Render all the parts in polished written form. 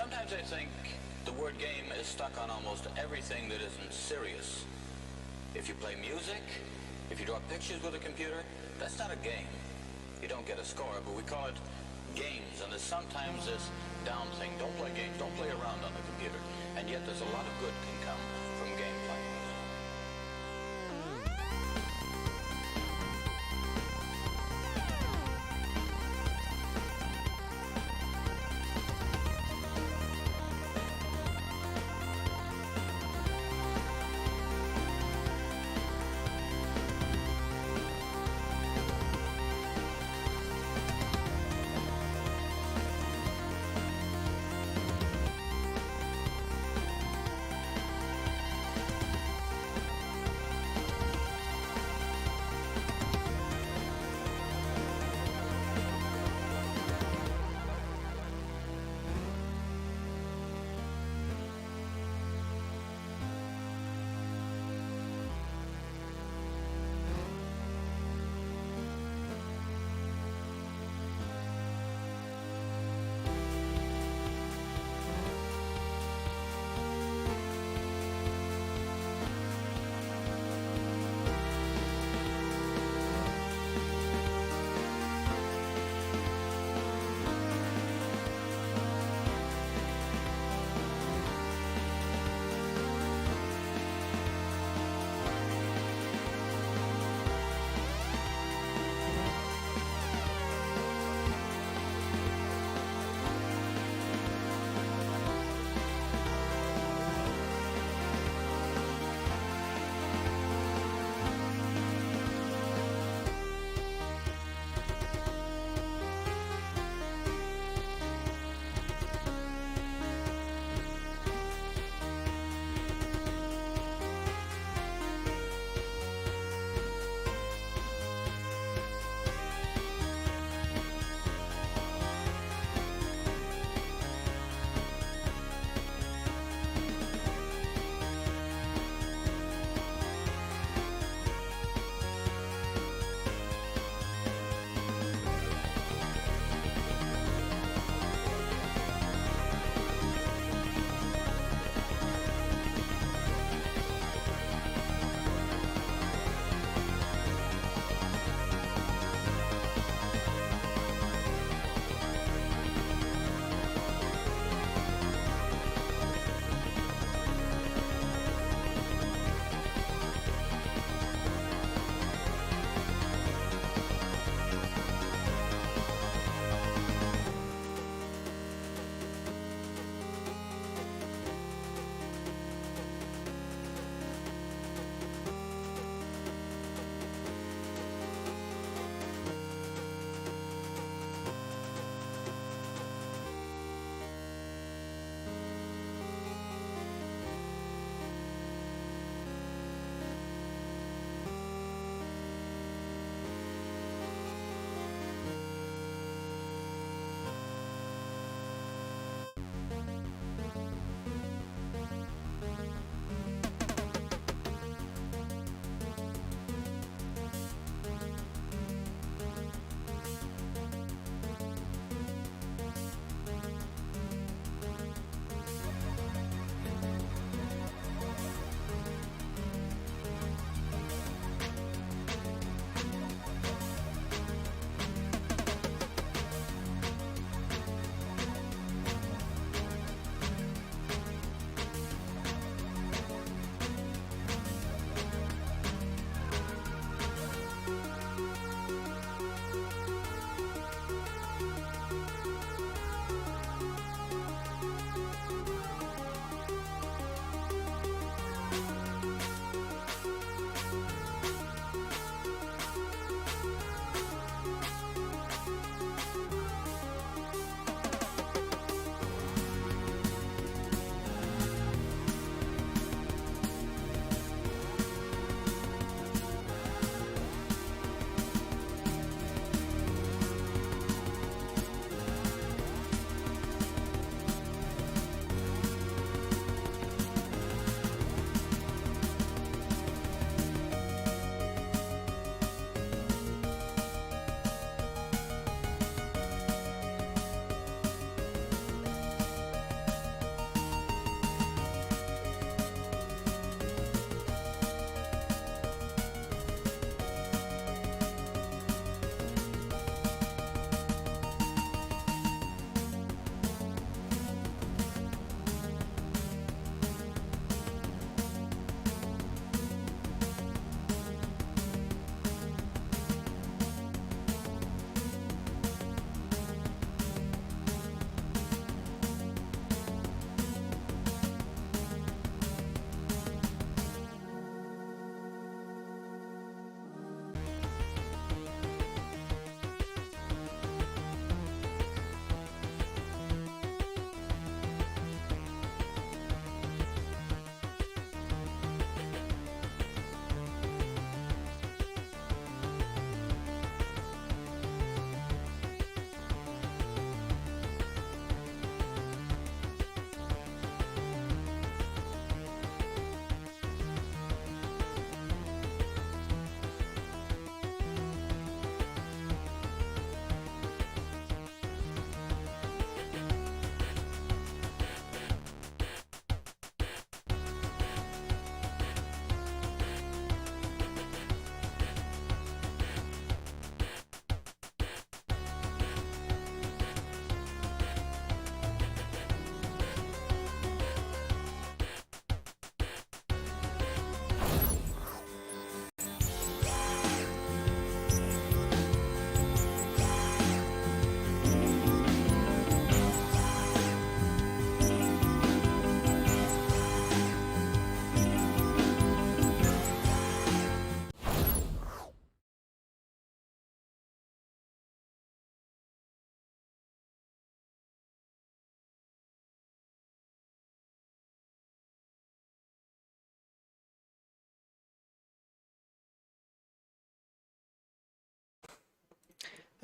Sometimes I think the word game is stuck on almost everything that isn't serious. If you play music, if you draw pictures with a computer, that's not a game. You don't get a score, but we call it games, and there's sometimes this down thing. Don't play games, don't play around on the computer. And yet there's a lot of good can come from game playing.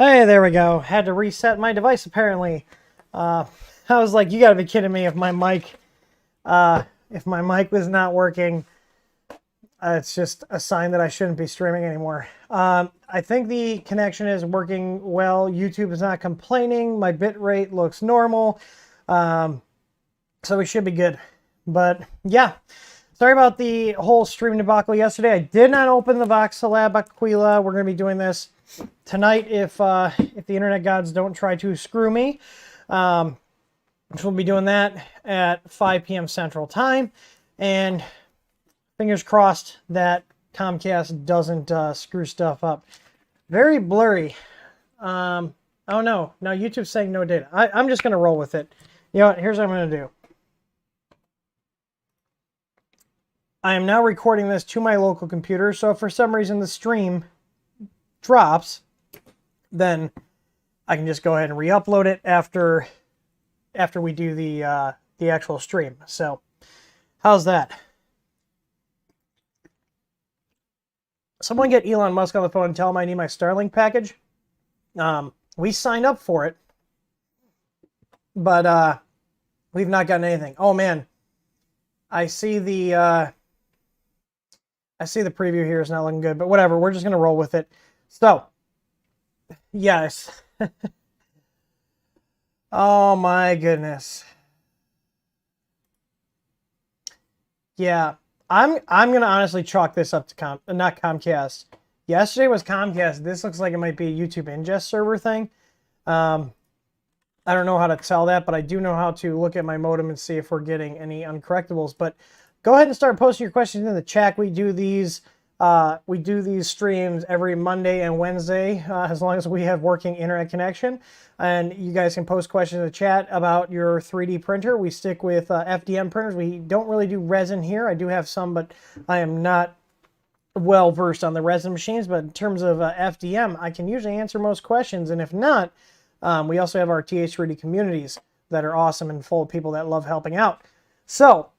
Hey, there we go. Had to reset my device apparently. I was like, you gotta be kidding me if my mic was not working. It's just a sign that I shouldn't be streaming anymore. I think the connection is working well. YouTube is not complaining. My bit rate looks normal. So we should be good. But yeah, sorry about the whole stream debacle yesterday. I did not open the Voxelab Aquila. We're going to be doing this tonight if the internet gods don't try to screw me. We'll be doing that at 5 p.m. Central Time. And fingers crossed that Comcast doesn't screw stuff up. Very blurry. Oh no, now YouTube's saying no data. I'm just going to roll with it. You know what, here's what I'm going to do. I am now recording this to my local computer, so if for some reason the stream drops, then I can just go ahead and re-upload it after we do the actual stream. So, how's that? Someone get Elon Musk on the phone and tell him I need my Starlink package. We signed up for it, but we've not gotten anything. Oh man, I see the preview here is not looking good, but whatever. We're just gonna roll with it. So, yes. Oh my goodness. Yeah, I'm gonna honestly chalk this up to not Comcast. Yesterday was Comcast. This looks like it might be a YouTube ingest server thing. I don't know how to tell that, but I do know how to look at my modem and see if we're getting any uncorrectables. But go ahead and start posting your questions in the chat. We do these streams every Monday and Wednesday, as long as we have working internet connection. And you guys can post questions in the chat about your 3D printer. We stick with FDM printers. We don't really do resin here. I do have some, but I am not well versed on the resin machines. But in terms of FDM, I can usually answer most questions. And if not, we also have our TH3D communities that are awesome and full of people that love helping out. So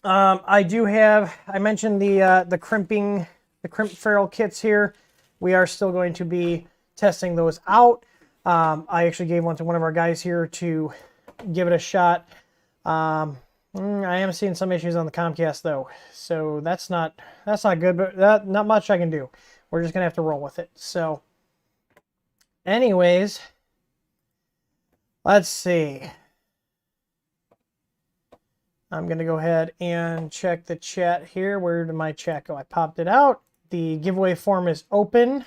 I mentioned the crimp ferrule kits here. We are still going to be testing those out. I actually gave one to one of our guys here to give it a shot. I am seeing some issues on the Comcast though, so that's not good, but not much I can do. We're just gonna have to roll with it. So anyways, let's see. I'm going to go ahead and check the chat here. Where did my chat go? I popped it out. The giveaway form is open.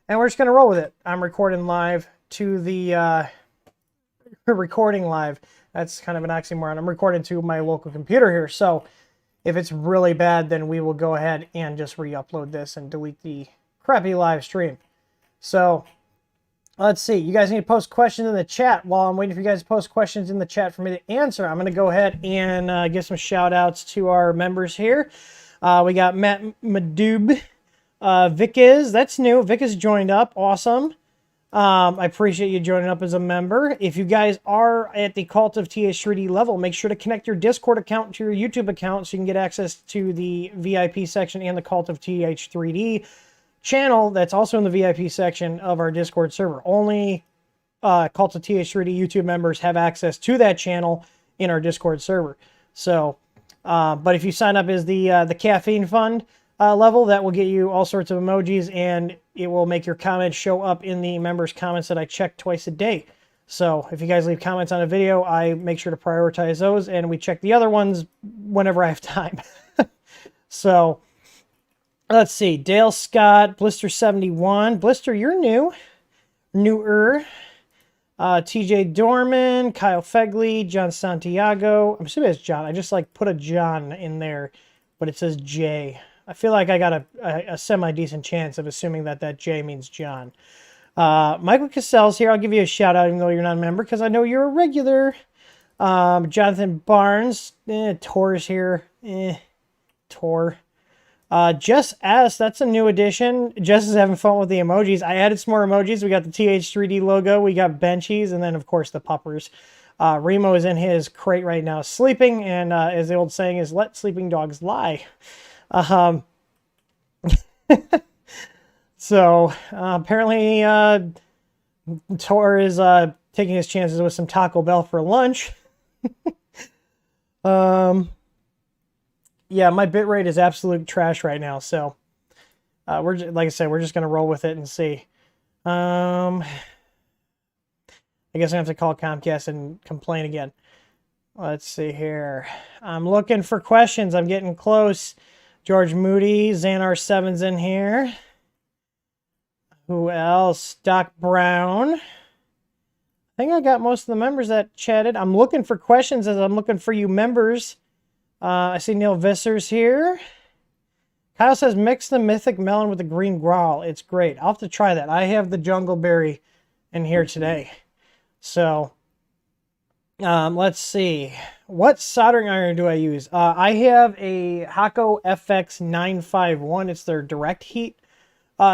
And we're just going to roll with it. I'm recording live to the... recording live. That's kind of an oxymoron. I'm recording to my local computer here. So if it's really bad, then we will go ahead and just re-upload this and delete the crappy live stream. So... let's see. You guys need to post questions in the chat. While I'm waiting for you guys to post questions in the chat for me to answer, I'm going to go ahead and give some shout outs to our members here. We got Matt Madoob. Vic is. That's new. Vic has joined up. Awesome. I appreciate you joining up as a member. If you guys are at the Cult of TH3D level, make sure to connect your Discord account to your YouTube account so you can get access to the VIP section and the Cult of TH3D channel that's also in the VIP section of our Discord server. Only Cult of TH3D YouTube members have access to that channel in our Discord server. So, but if you sign up as the Caffeine Fund level, that will get you all sorts of emojis, and it will make your comments show up in the members' comments that I check twice a day. So if you guys leave comments on a video, I make sure to prioritize those, and we check the other ones whenever I have time. So... let's see. Dale Scott, Blister71. Blister, you're new. Newer. TJ Dorman, Kyle Fegley, John Santiago. I'm assuming it's John. I just put a John in there, but it says J. I feel like I got a semi-decent chance of assuming that J means John. Michael Cassell's here. I'll give you a shout out even though you're not a member because I know you're a regular. Jonathan Barnes. Tor's here. Tor. Jess S, that's a new addition. Jess is having fun with the emojis. I added some more emojis. We got the TH3D logo. We got benchies, and then, of course, the puppers. Remo is in his crate right now sleeping, and as the old saying is, let sleeping dogs lie. So, apparently, Tor is taking his chances with some Taco Bell for lunch. Yeah, my bitrate is absolute trash right now, so like I said, we're just gonna roll with it and see. I guess I have to call Comcast and complain again. Let's see here. I'm looking for questions. I'm getting close. George Moody, Xanar7's in here. Who else? Doc Brown. I think I got most of the members that chatted. I'm looking for questions as I'm looking for you members. I see Neil Visser's here. Kyle says, mix the mythic melon with the green growl. It's great. I'll have to try that. I have the jungle berry in here today. So, let's see. What soldering iron do I use? I have a Hakko FX951. It's their direct heat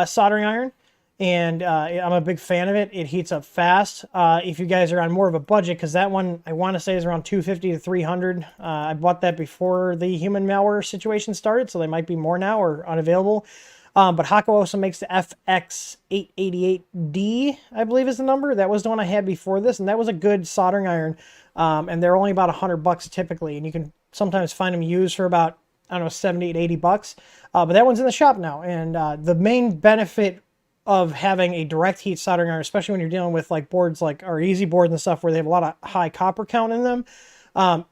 soldering iron. And I'm a big fan of it. It heats up fast. If you guys are on more of a budget, because that one I want to say is around $250 to $300. I bought that before the human malware situation started, so they might be more now or unavailable. But Hakko also makes the FX888D, I believe is the number. That was the one I had before this, and that was a good soldering iron. And they're only about $100 typically, and you can sometimes find them used for about, I don't know, 70 to 80 bucks. But that one's in the shop now, and the main benefit of having a direct heat soldering iron, especially when you're dealing with like boards like our easy boards and stuff where they have a lot of high copper count in them,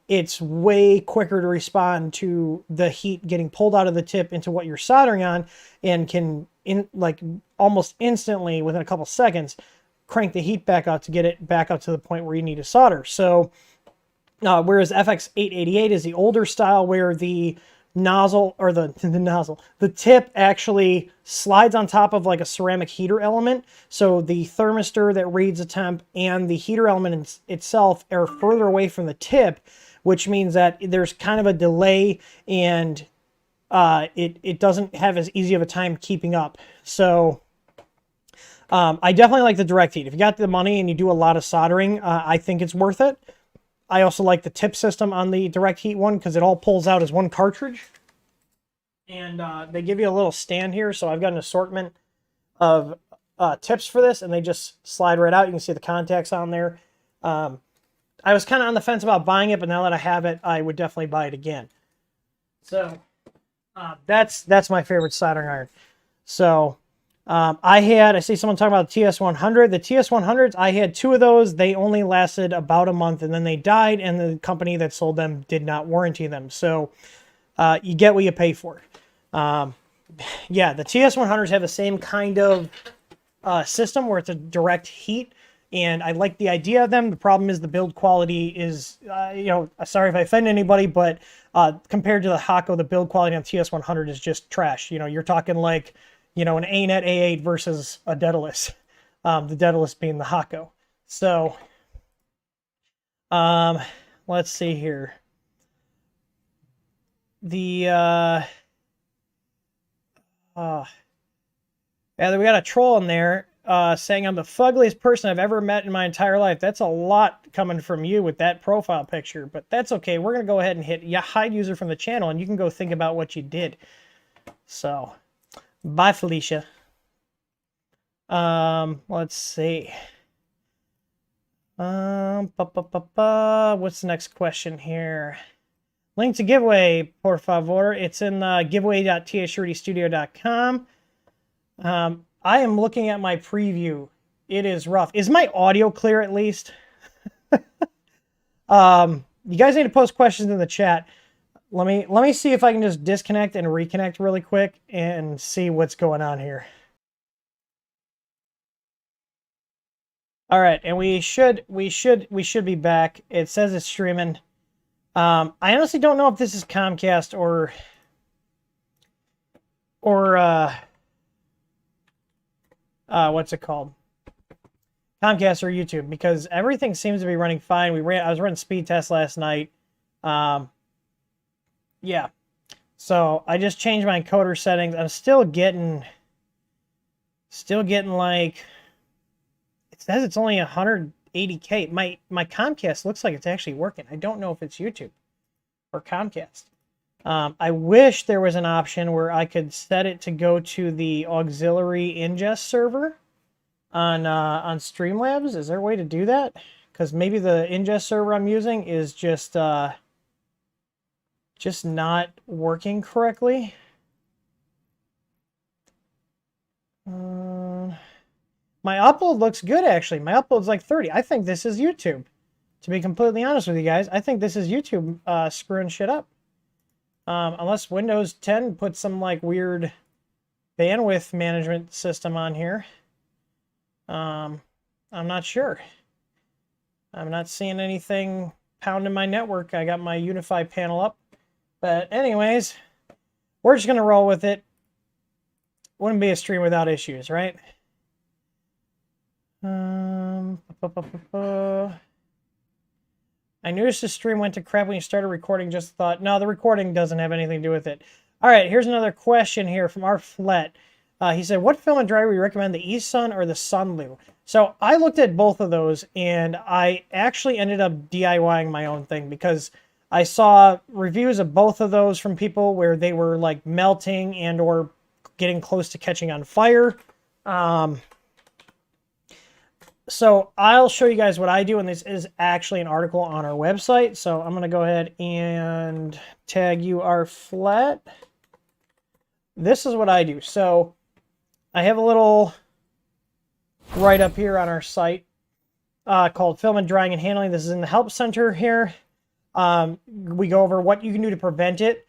it's way quicker to respond to the heat getting pulled out of the tip into what you're soldering on, and can like almost instantly within a couple seconds crank the heat back up to get it back up to the point where you need to solder. So whereas FX888 is the older style where the nozzle, or the tip actually slides on top of like a ceramic heater element. So the thermistor that reads the temp and the heater element itself are further away from the tip, which means that there's kind of a delay, and it doesn't have as easy of a time keeping up. So I definitely like the direct heat. If you got the money and you do a lot of soldering, I think it's worth it. I also like the tip system on the direct heat one because it all pulls out as one cartridge. And they give you a little stand here, so I've got an assortment of tips for this, and they just slide right out. You can see the contacts on there. I was kind of on the fence about buying it, but now that I have it, I would definitely buy it again. So that's my favorite soldering iron. So I see someone talking about the TS100. The TS100s, I had 2 of those. They only lasted about a month, and then they died, and the company that sold them did not warranty them. So you get what you pay for. Yeah, the TS100s have the same kind of system where it's a direct heat, and I like the idea of them. The problem is the build quality is, sorry if I offend anybody, but compared to the Hakko, the build quality on TS100 is just trash. You're talking like, an ANET A8 versus a Daedalus. The Daedalus being the Hakko. So, let's see here. Yeah, we got a troll in there saying I'm the fuggliest person I've ever met in my entire life. That's a lot coming from you with that profile picture, but that's okay. We're going to go ahead and hit hide user from the channel, and you can go think about what you did. So, bye, Felicia. Let's see. What's the next question here? Link to giveaway, por favor. It's in giveaway.tsuritystudio.com. I am looking at my preview. It is rough. Is my audio clear at least? You guys need to post questions in the chat. Let me see if I can just disconnect and reconnect really quick and see what's going on here. All right, and we should be back. It says it's streaming. I honestly don't know if this is Comcast or what's it called? Comcast or YouTube, because everything seems to be running fine. I was running speed tests last night. Yeah. So I just changed my encoder settings. I'm still getting like, it says it's only 180K. My Comcast looks like it's actually working. I don't know if it's YouTube or Comcast. I wish there was an option where I could set it to go to the auxiliary ingest server. on Streamlabs? Is there a way to do that? Because maybe the ingest server I'm using is just not working correctly. My upload looks good, actually. My upload's like 30. I think this is YouTube. To be completely honest with you guys, I think this is YouTube screwing shit up. Unless Windows 10 puts some like weird bandwidth management system on here. I'm not sure. I'm not seeing anything pounding my network. I got my Unify panel up. But anyways, we're just going to roll with it. Wouldn't be a stream without issues, right? I noticed the stream went to crap when you started recording. Just thought, no, the recording doesn't have anything to do with it. All right, here's another question here from our Flet. He said, what filament dryer would you recommend, the eSun or the Sunlu? So I looked at both of those, and I actually ended up DIYing my own thing because I saw reviews of both of those from people where they were like melting and or getting close to catching on fire. So I'll show you guys what I do, and this is actually an article on our website. So I'm going to go ahead and tag you our Flat. This is what I do. So I have a little write-up here on our site called Filament Drying and Handling. This is in the Help Center here. We go over what you can do to prevent it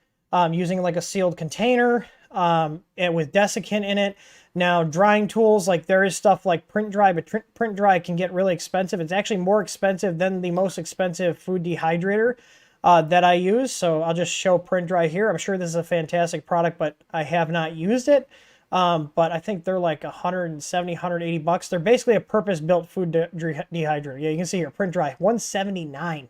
using like a sealed container and with desiccant in it. Now, drying tools, like there is stuff like print dry, but print dry can get really expensive. It's actually more expensive than the most expensive food dehydrator that I use. So I'll just show print dry here. I'm sure this is a fantastic product, but I have not used it. But I think they're like 170, 180 bucks. They're basically a purpose-built food dehydrator. Yeah, you can see here, print dry, 179.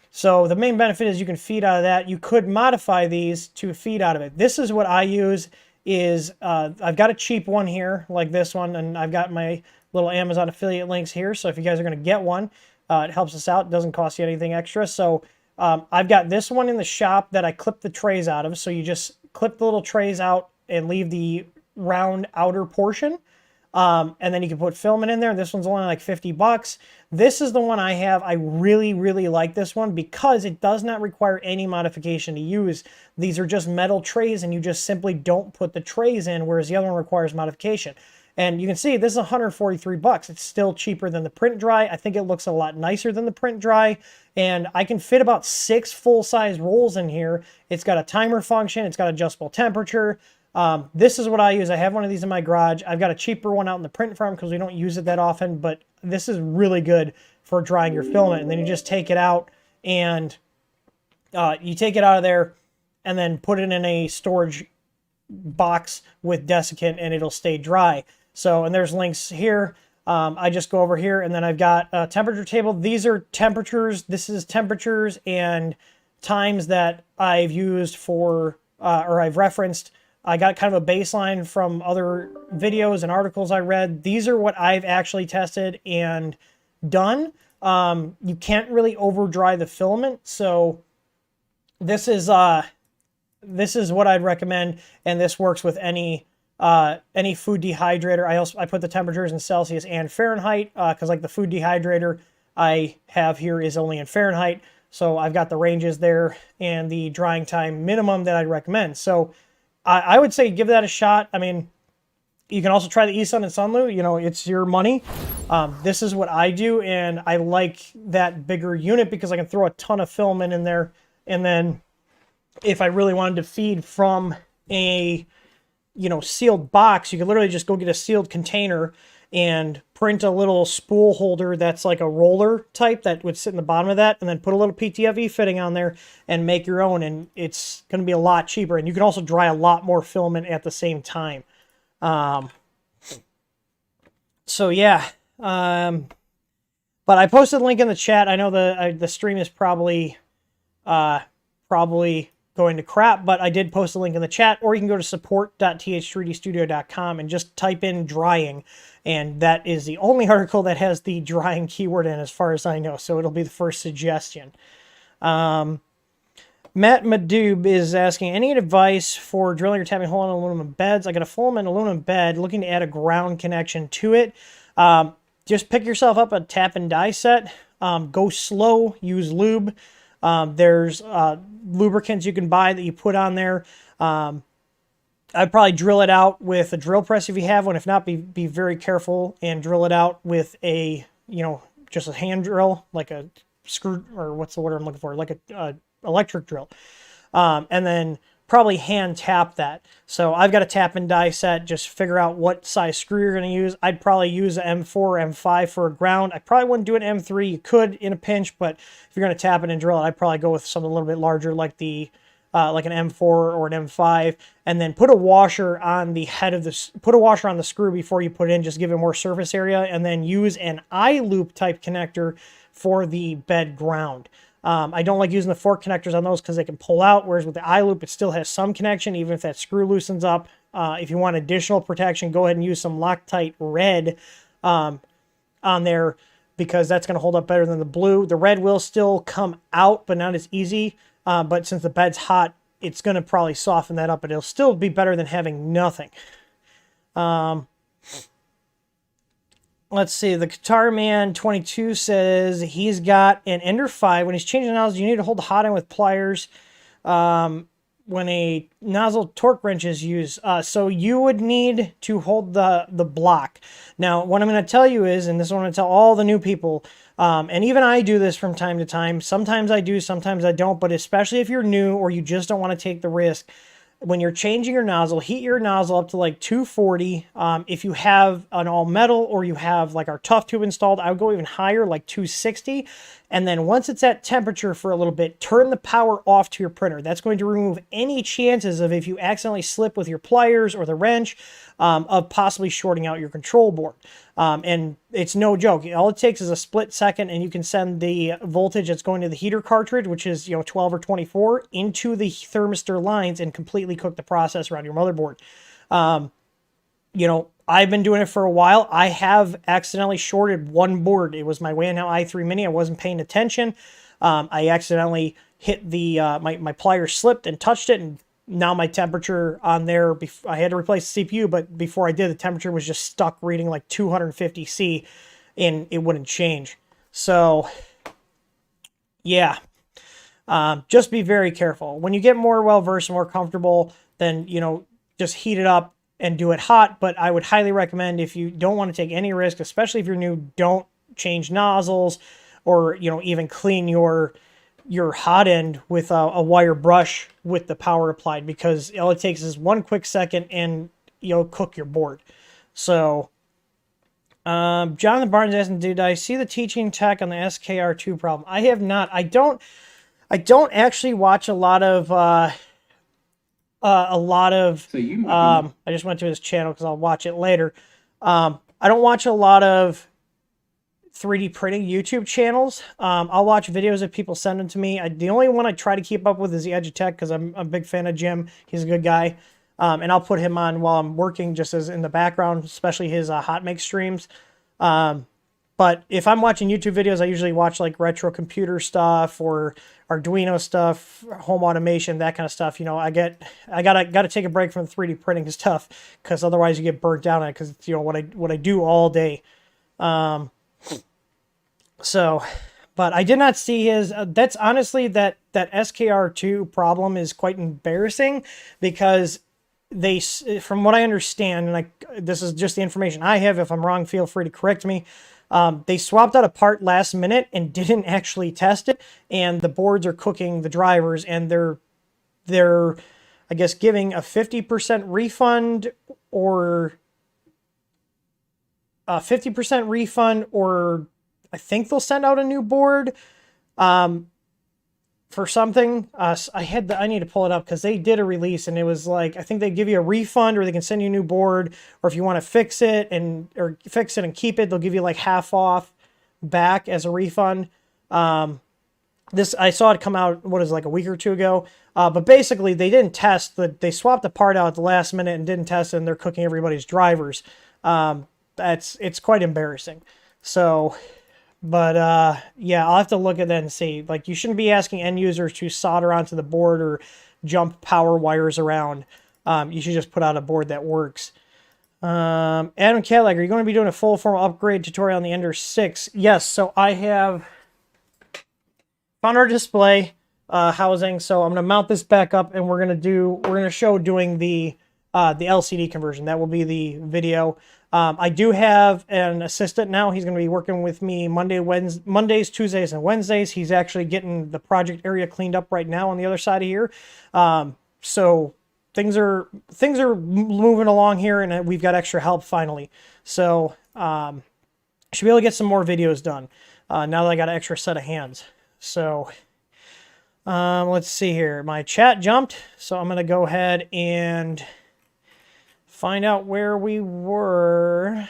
So the main benefit is you can feed out of that. You could modify these to feed out of it. This is what I use. I've got a cheap one here, like this one, and I've got my little Amazon affiliate links here. So if you guys are going to get one, it helps us out. It doesn't cost you anything extra. So I've got this one in the shop that I clip the trays out of. So you just clip the little trays out and leave the round outer portion. And then you can put filament in there. This one's only like 50 bucks. This is the one I have. I really, really like this one because it does not require any modification to use. These are just metal trays and you just simply don't put the trays in, whereas the other one requires modification. And you can see this is 143 bucks. It's still cheaper than the print dry. I think it looks a lot nicer than the print dry. And I can fit about 6 full-size rolls in here. It's got a timer function. It's got adjustable temperature. This is what I use. I have one of these in my garage. I've got a cheaper one out in the print farm because we don't use it that often, but this is really good for drying your filament. And then you just take it out and you take it out of there and then put it in a storage box with desiccant and it'll stay dry. So, and there's links here. I just go over here and then I've got a temperature table. These are temperatures. This is temperatures and times that I've used for, or I've referenced. I got kind of a baseline from other videos and articles I read. These are what I've actually tested and done. You can't really over dry the filament, so this is what I'd recommend, and this works with any food dehydrator. I put the temperatures in Celsius and Fahrenheit because like the food dehydrator I have here is only in Fahrenheit, so I've got the ranges there and the drying time minimum that I'd recommend. So I would say give that a shot. I mean, you can also try the eSun and Sunlu. You know, it's your money. This is what I do, and I like that bigger unit because I can throw a ton of filament in there. And then if I really wanted to feed from a, sealed box, you could literally just go get a sealed container and print a little spool holder that's like a roller type that would sit in the bottom of that, and then put a little PTFE fitting on there and make your own, and it's going to be a lot cheaper, and you can also dry a lot more filament at the same time. So yeah, but I posted a link in the chat. I know the stream is probably going to crap, but I did post a link in the chat, or you can go to support.th3dstudio.com and just type in drying, and that is the only article that has the drying keyword in as far as I know, so it'll be the first suggestion. Matt Madoob is asking, any advice for drilling or tapping a hole in aluminum beds? I got a Filament aluminum bed, looking to add a ground connection to it. Just pick yourself up a tap and die set. Go slow, use lube. There's lubricants you can buy that you put on there. I'd probably drill it out with a drill press if you have one. If not, be very careful and drill it out with a, just a hand drill, like a screw, or what's the word I'm looking for? Like a electric drill. And then probably hand tap that. So I've got a tap and die set. Just figure out what size screw you're going to use. I'd probably use an M4 or M5 for a ground. I probably wouldn't do an M3. You could in a pinch, but if you're going to tap it and drill it, I'd probably go with something a little bit larger, like the like an M4 or an M5, and then put a washer on the head of this. Put a washer on the screw before you put it in. Just give it more surface area, and then use an eye loop type connector for the bed ground. I don't like using the fork connectors on those because they can pull out, whereas with the eye loop, it still has some connection, even if that screw loosens up. If you want additional protection, go ahead and use some Loctite red on there, because that's going to hold up better than the blue. The red will still come out, but not as easy. But since the bed's hot, it's going to probably soften that up, but it'll still be better than having nothing. Let's see, the Guitar Man 22 says he's got an Ender 5. When he's changing nozzles, you need to hold the hot end with pliers when a nozzle torque wrench is used. So you would need to hold the block. Now, what I'm going to tell you is, and this is what I'm going to tell all the new people, and even I do this from time to time. Sometimes I do, sometimes I don't, but especially if you're new or you just don't want to take the risk, when you're changing your nozzle, heat your nozzle up to like 240. If you have an all metal or you have like our tough tube installed, I would go even higher, like 260. And then once it's at temperature for a little bit, turn the power off to your printer. That's going to remove any chances of, if you accidentally slip with your pliers or the wrench, of possibly shorting out your control board. And it's no joke. All it takes is a split second, and you can send the voltage that's going to the heater cartridge, which is 12 or 24, into the thermistor lines and completely cook the process around your motherboard. I've been doing it for a while. I have accidentally shorted one board. It was my Waynow i3 Mini. I wasn't paying attention. I accidentally hit the my plier slipped and touched it, and now my temperature on there, I had to replace the CPU, but before I did, the temperature was just stuck reading like 250 C, and it wouldn't change. So, yeah, just be very careful. When you get more well-versed and more comfortable, then, just heat it up and do it hot. But I would highly recommend, if you don't want to take any risk, especially if you're new, don't change nozzles or, even clean your hot end with a wire brush with the power applied, because all it takes is one quick second and you'll cook your board. So, Jonathan Barnes asking, did I see the teaching tech on the SKR2 problem? I have not. I don't actually watch a lot of I just went to his channel because I'll watch it later. I don't watch a lot of 3D printing YouTube channels. I'll watch videos if people send them to me. The only one I try to keep up with is the Edge of Tech, because I'm a big fan of Jim. He's a good guy. And I'll put him on while I'm working, just as in the background, especially his hot make streams. But if I'm watching YouTube videos, I usually watch like retro computer stuff or Arduino stuff, home automation, that kind of stuff. I gotta take a break from the 3D printing stuff, because otherwise you get burnt down on it, because it's what I do all day. So, but I did not see his. That's honestly, that SKR2 problem is quite embarrassing, because they, from what I understand, and this is just the information I have. If I'm wrong, feel free to correct me. They swapped out a part last minute and didn't actually test it, and the boards are cooking the drivers, and they're I guess giving a 50% refund or I think they'll send out a new board for something. I need to pull it up, because they did a release, and it was like, I think they give you a refund, or they can send you a new board, or if you want to fix it and keep it, they'll give you like half off back as a refund. This, I saw it come out, like a week or two ago. But basically they didn't test they swapped the part out at the last minute and didn't test it, and they're cooking everybody's drivers. It's quite embarrassing. So, But yeah, I'll have to look at that and see. Like, you shouldn't be asking end users to solder onto the board or jump power wires around. You should just put out a board that works. Adam Cadillac, are you going to be doing a full formal upgrade tutorial on the Ender 6? Yes, so I have found our display housing, so I'm going to mount this back up, and we're going to show doing the LCD conversion. That will be the video. I do have an assistant now. He's going to be working with me Mondays, Tuesdays, and Wednesdays. He's actually getting the project area cleaned up right now on the other side of here. So things are moving along here, and we've got extra help finally. So should be able to get some more videos done now that I got an extra set of hands. So let's see here. My chat jumped, so I'm going to go ahead and find out where we were.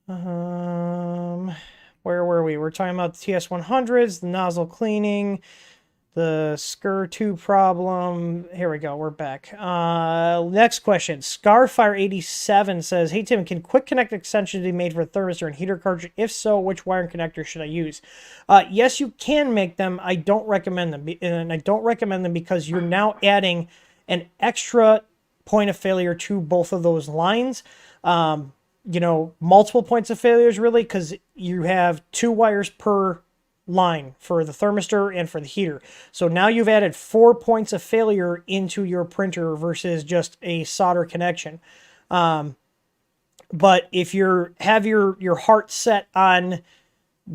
Where were we? We're talking about the TS100s, the nozzle cleaning, the SCR2 problem. Here we go. We're back. Next question. Scarfire87 says, hey, Tim, can quick connect extensions be made for a thermistor and heater cartridge? If so, which wire and connector should I use? Yes, you can make them. I don't recommend them. And I don't recommend them because you're now adding an extra point of failure to both of those lines. You know, multiple points of failures, really, because you have 2 wires per line for the thermistor and for the heater. So now you've added 4 points of failure into your printer versus just a solder connection. But if you have your heart set on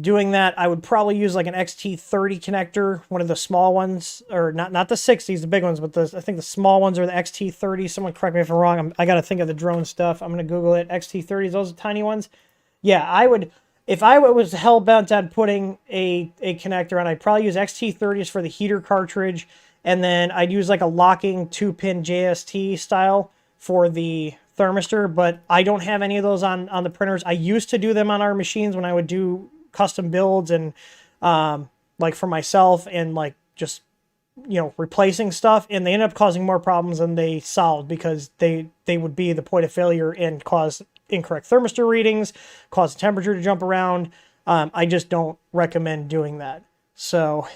doing that, I would probably use like an XT30 connector, one of the small ones, or not the 60s, the big ones, but I think the small ones are the XT30. Someone correct me if I'm wrong. I got to think of the drone stuff. I'm going to Google it. XT30s, those are tiny ones. Yeah, I would, if I was hell bent on putting a connector on, I'd probably use XT30s for the heater cartridge, and then I'd use like a locking 2-pin JST style for the thermistor, but I don't have any of those on the printers. I used to do them on our machines when I would do custom builds and like for myself and like just, you know, replacing stuff, and they ended up causing more problems than they solved because they would be the point of failure and cause incorrect thermistor readings, cause the temperature to jump around. I just don't recommend doing that. So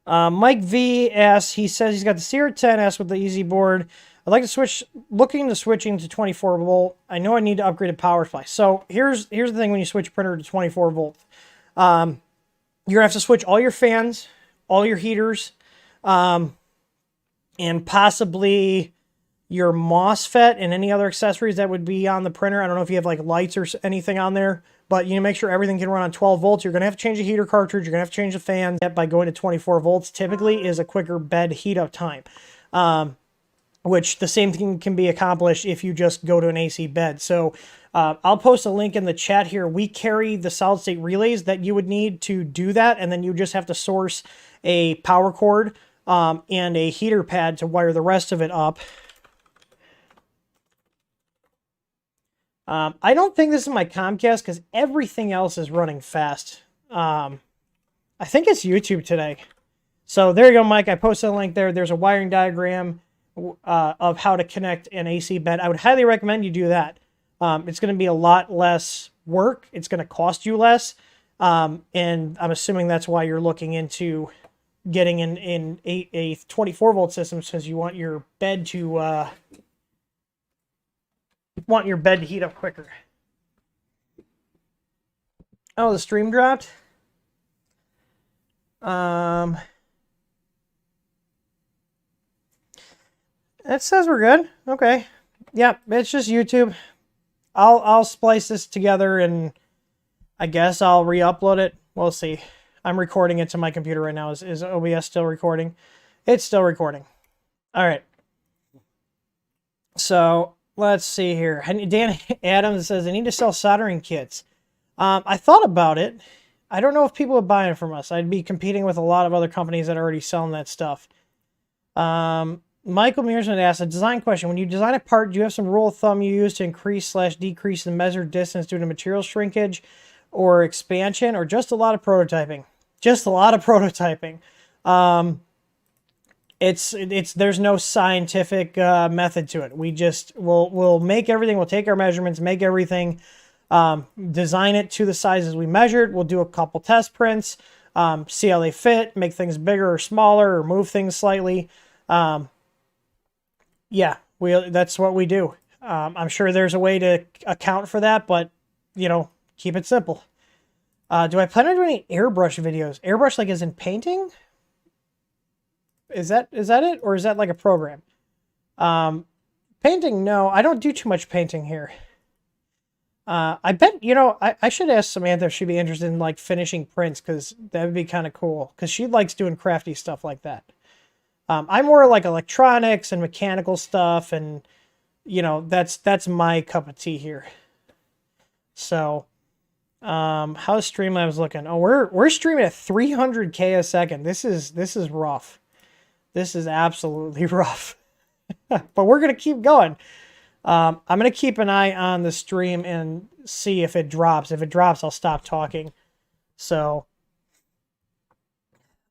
Mike V asks, he says he's got the CR10S with the easy board. I'd like to looking to switching to 24 volt. I know I need to upgrade a power supply. So here's the thing when you switch printer to 24 volt. You're going to have to switch all your fans, all your heaters, and possibly your MOSFET and any other accessories that would be on the printer. I don't know if you have like lights or anything on there, but you need to make sure everything can run on 12 volts. You're going to have to change the heater cartridge. You're going to have to change the fan. By going to 24 volts typically is a quicker bed heat up time. Which the same thing can be accomplished if you just go to an AC bed. So I'll post a link in the chat here. We carry the solid state relays that you would need to do that, and then you just have to source a power cord and a heater pad to wire the rest of it up. I don't think this is my Comcast because everything else is running fast. I think it's YouTube today. So there you go, Mike. I posted a link there. There's a wiring diagram of how to connect an AC bed. I would highly recommend you do that. It's going to be a lot less work. It's going to cost you less. And I'm assuming that's why you're looking into getting in a 24 volt system, because you want your bed to heat up quicker. Oh, the stream dropped. It says we're good. Okay. Yeah, it's just YouTube. I'll splice this together and I guess I'll re-upload it. We'll see. I'm recording it to my computer right now. Is OBS still recording? It's still recording. All right. So let's see here. Dan Adams says, I need to sell soldering kits. I thought about it. I don't know if people would buy it from us. I'd be competing with a lot of other companies that are already selling that stuff. Michael Mearsman asked a design question. When you design a part, do you have some rule of thumb you use to increase/decrease the measured distance due to material shrinkage or expansion, or just a lot of prototyping? Just a lot of prototyping. There's no scientific method to it. We'll make everything. We'll take our measurements, make everything. design it to the sizes we measured. We'll do a couple test prints, see how they fit, make things bigger or smaller, or move things slightly. Yeah, that's what we do. I'm sure there's a way to account for that, but, you know, keep it simple. Do I plan on doing any airbrush videos? Airbrush, like, as in painting? Is that it? Or is that like a program? Painting, no. I don't do too much painting here. I bet, you know, I should ask Samantha if she'd be interested in, like, finishing prints, because that would be kind of cool. Because she likes doing crafty stuff like that. I'm more like electronics and mechanical stuff, and, you know, that's my cup of tea here. So, how's Streamlabs looking? Oh, we're streaming at 300K a second. This is rough. This is absolutely rough. But we're gonna keep going. I'm gonna keep an eye on the stream and see if it drops. If it drops, I'll stop talking. So,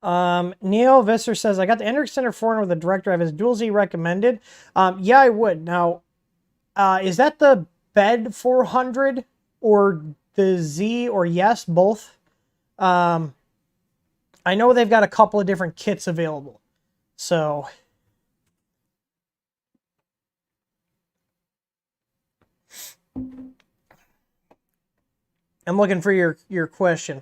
Neil Visser says, I got the Ender Extender 400 with a direct drive. Is Dual Z recommended? Yeah, I would. Now, is that the bed 400 or the Z, or yes, both? I know they've got a couple of different kits available. So, I'm looking for your question.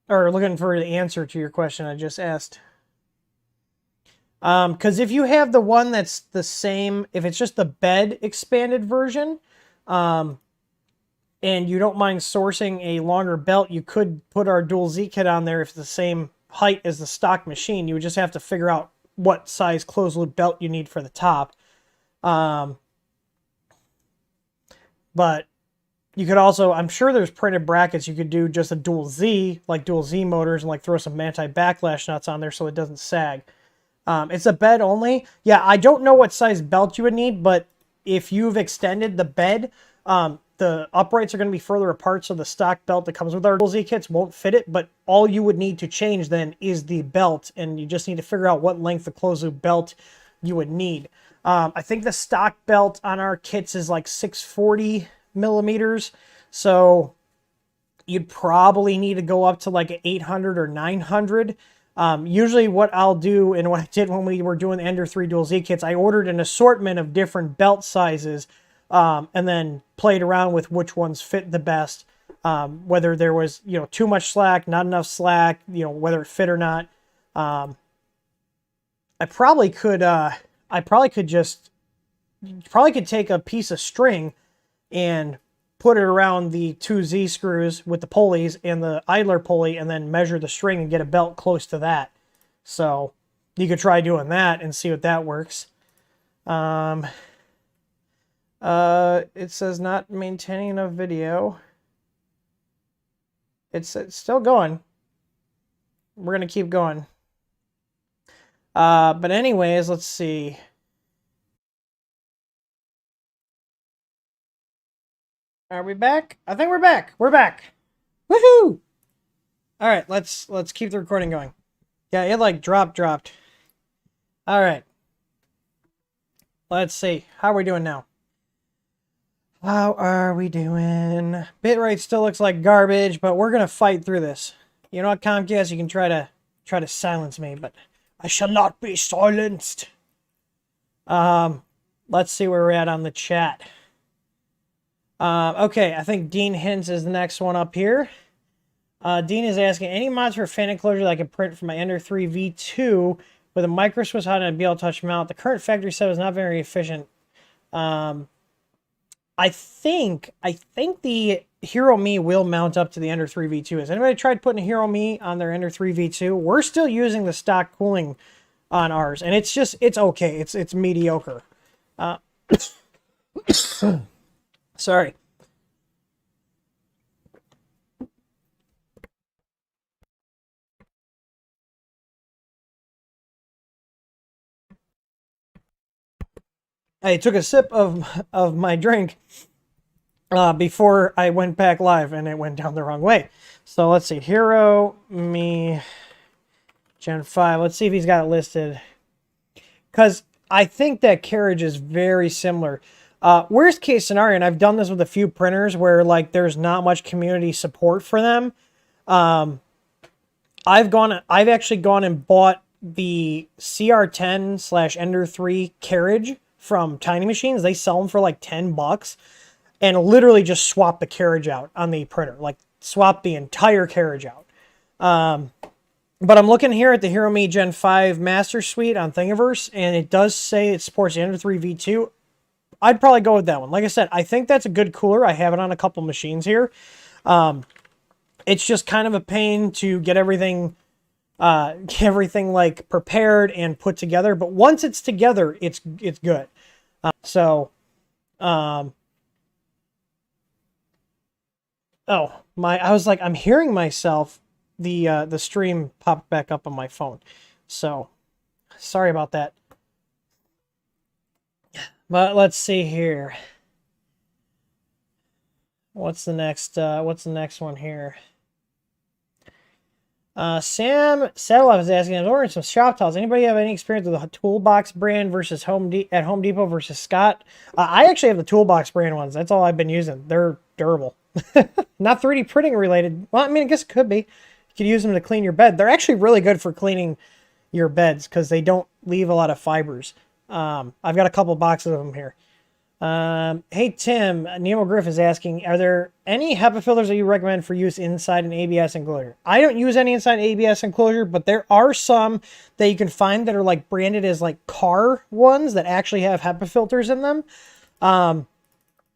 Or looking for the answer to your question I just asked. Because if you have the one that's the same, if it's just the bed expanded version, and you don't mind sourcing a longer belt, you could put our Dual Z kit on there if it's the same height as the stock machine. You would just have to figure out what size closed loop belt you need for the top. But you could also, I'm sure there's printed brackets. You could do just a Dual Z, like Dual Z motors, and like throw some anti-backlash nuts on there so it doesn't sag. It's a bed only. Yeah, I don't know what size belt you would need, but if you've extended the bed, the uprights are going to be further apart, so the stock belt that comes with our Dual Z kits won't fit it, but all you would need to change then is the belt, and you just need to figure out what length of closed loop belt you would need. I think the stock belt on our kits is like 640 millimeters, so you'd probably need to go up to like 800 or 900. Usually what I'll do, and what I did when we were doing the Ender 3 Dual Z kits, I ordered an assortment of different belt sizes, and then played around with which ones fit the best, whether there was, you know, too much slack, not enough slack, you know, whether it fit or not. I probably could take a piece of string and put it around the 2 Z screws with the pulleys and the idler pulley, and then measure the string and get a belt close to that. So you could try doing that and see what that works. It says not maintaining enough video. It's still going. We're going to keep going. But anyways, let's see. Are we back? I think we're back. We're back. Woohoo! All right, let's keep the recording going. Yeah, it like dropped. All right. Let's see. How are we doing now? How are we doing? Bitrate still looks like garbage, but we're gonna fight through this. You know what, Comcast? You can try to silence me, but I shall not be silenced. Let's see where we're at on the chat. Okay, I think Dean Hintz is the next one up here. Dean is asking, any mods for fan enclosure that I can print for my Ender 3 V2 with a micro Swiss hot and a BL touch mount? The current factory setup is not very efficient. I think the Hero Me will mount up to the Ender 3 V2. Has anybody tried putting a Hero Me on their Ender 3 V2? We're still using the stock cooling on ours, and it's okay. It's mediocre. Sorry. I took a sip of my drink before I went back live, and it went down the wrong way. So let's see. Hero Me Gen 5. Let's see if he's got it listed. Because I think that carriage is very similar. Worst case scenario, and I've done this with a few printers where like there's not much community support for them. I've actually gone and bought the CR10/Ender 3 carriage from Tiny Machines. They sell them for like $10 and literally just swap the carriage out on the printer, like swap the entire carriage out. But I'm looking here at the HeroMe Gen 5 Master Suite on Thingiverse, and it does say it supports the Ender 3 V2. I'd probably go with that one. Like I said, I think that's a good cooler. I have it on a couple machines here. It's just kind of a pain to get everything like prepared and put together. But once it's together, it's good. I was like, I'm hearing myself. The stream popped back up on my phone. So sorry about that. But let's see here. What's the next one here? Sam Saddleoff is asking, I'm ordering some shop towels. Anybody have any experience with the Toolbox brand versus Home Depot versus Scott? I actually have the Toolbox brand ones. That's all I've been using. They're durable. Not 3D printing related. Well, I mean, I guess it could be. You could use them to clean your bed. They're actually really good for cleaning your beds because they don't leave a lot of fibers. I've got a couple boxes of them here. Hey Tim, Nemo Griff is asking, are there any HEPA filters that you recommend for use inside an ABS enclosure? I don't use any inside an ABS enclosure, but there are some that you can find that are like branded as like car ones that actually have HEPA filters in them.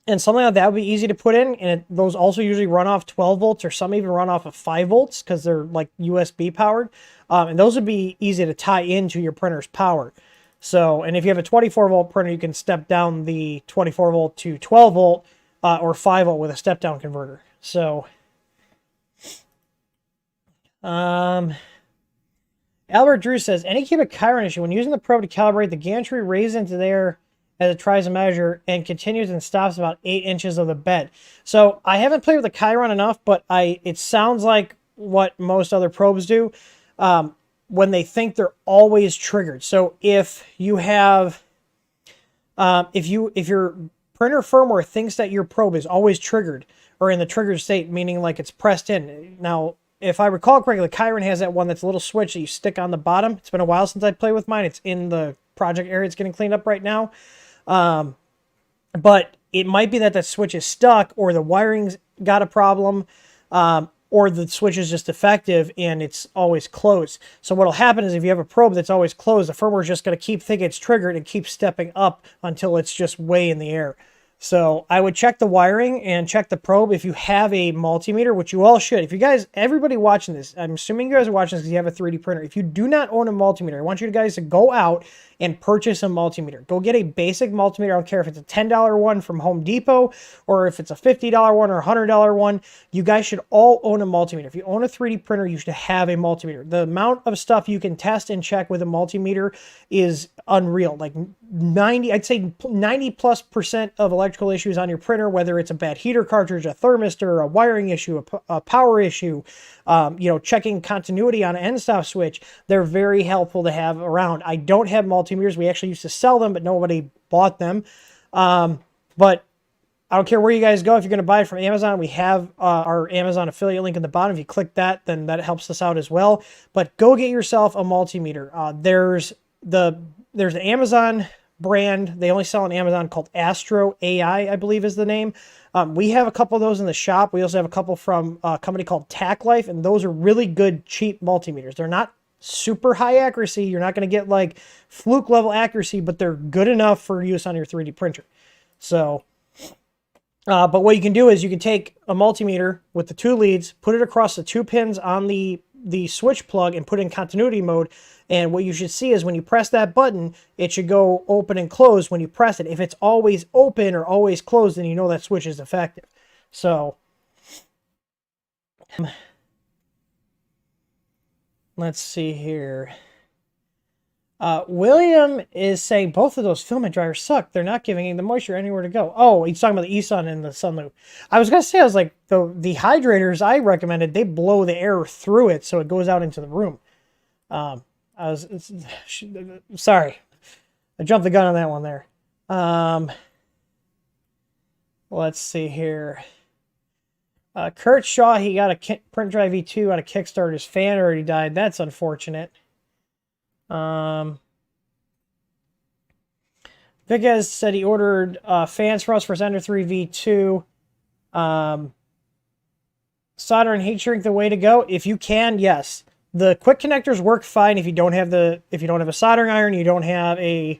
And something like that would be easy to put in. And those also usually run off 12 volts or some even run off of 5 volts because they're like USB powered. And those would be easy to tie into your printer's power. So, and if you have a 24 volt printer, you can step down the 24 volt to 12 volt or 5 volt with a step down converter. So, Albert Drew says, any cubic chiron issue when using the probe to calibrate the gantry raised into there as it tries to measure and continues and stops about 8 inches of the bed. So I haven't played with the chiron enough, but it sounds like what most other probes do. When they think they're always triggered. So if you have, if your printer firmware thinks that your probe is always triggered or in the triggered state, meaning like it's pressed in. Now, if I recall correctly, Chiron has that one that's a little switch that you stick on the bottom. It's been a while since I played with mine. It's in the project area. It's getting cleaned up right now. But it might be that that switch is stuck or the wiring's got a problem. Or the switch is just defective and it's always closed. So what'll happen is if you have a probe that's always closed, the firmware is just going to keep thinking it's triggered and keep stepping up until it's just way in the air. So I would check the wiring and check the probe if you have a multimeter, which you all should. If you guys, everybody watching this, I'm assuming you guys are watching this because you have a 3D printer. If you do not own a multimeter, I want you guys to go out and purchase a multimeter. Go get a basic multimeter. I don't care if it's a $10 one from Home Depot or if it's a $50 one or a $100 one. You guys should all own a multimeter. If you own a 3D printer, you should have a multimeter. The amount of stuff you can test and check with a multimeter is unreal. Like 90, I'd say 90+% of electrical issues on your printer, whether it's a bad heater cartridge, a thermistor, a wiring issue, a power issue, checking continuity on an end stop switch, they're very helpful to have around. I don't have multimeters. We actually used to sell them, but nobody bought them. But I don't care where you guys go. If you're going to buy it from Amazon, we have our Amazon affiliate link in the bottom. If you click that, then that helps us out as well. But go get yourself a multimeter. There's an Amazon brand. They only sell on Amazon called Astro AI, I believe is the name. We have a couple of those in the shop. We also have a couple from a company called Tac Life, and those are really good, cheap multimeters. They're not super high accuracy. You're not going to get like fluke level accuracy, but they're good enough for use on your 3D printer. So, but what you can do is you can take a multimeter with the 2 leads, put it across the 2 pins on the switch plug and put it in continuity mode. And what you should see is when you press that button, it should go open and close when you press it. If it's always open or always closed, then you know that switch is defective. So let's see here. William is saying both of those filament dryers suck. They're not giving the moisture anywhere to go. Oh, he's talking about the eSun and the Sunloop. I was going to say, I was like, the hydrators I recommended, they blow the air through it so it goes out into the room. Sorry. I jumped the gun on that one there. let's see here. Kurt Shaw, he got a print drive V2 on a Kickstarter. His fan already died. That's unfortunate. Vickez said he ordered fans for us for his Ender 3 V2. Solder and heat shrink the way to go. If you can, yes. The quick connectors work fine if you don't have a soldering iron, you don't have a,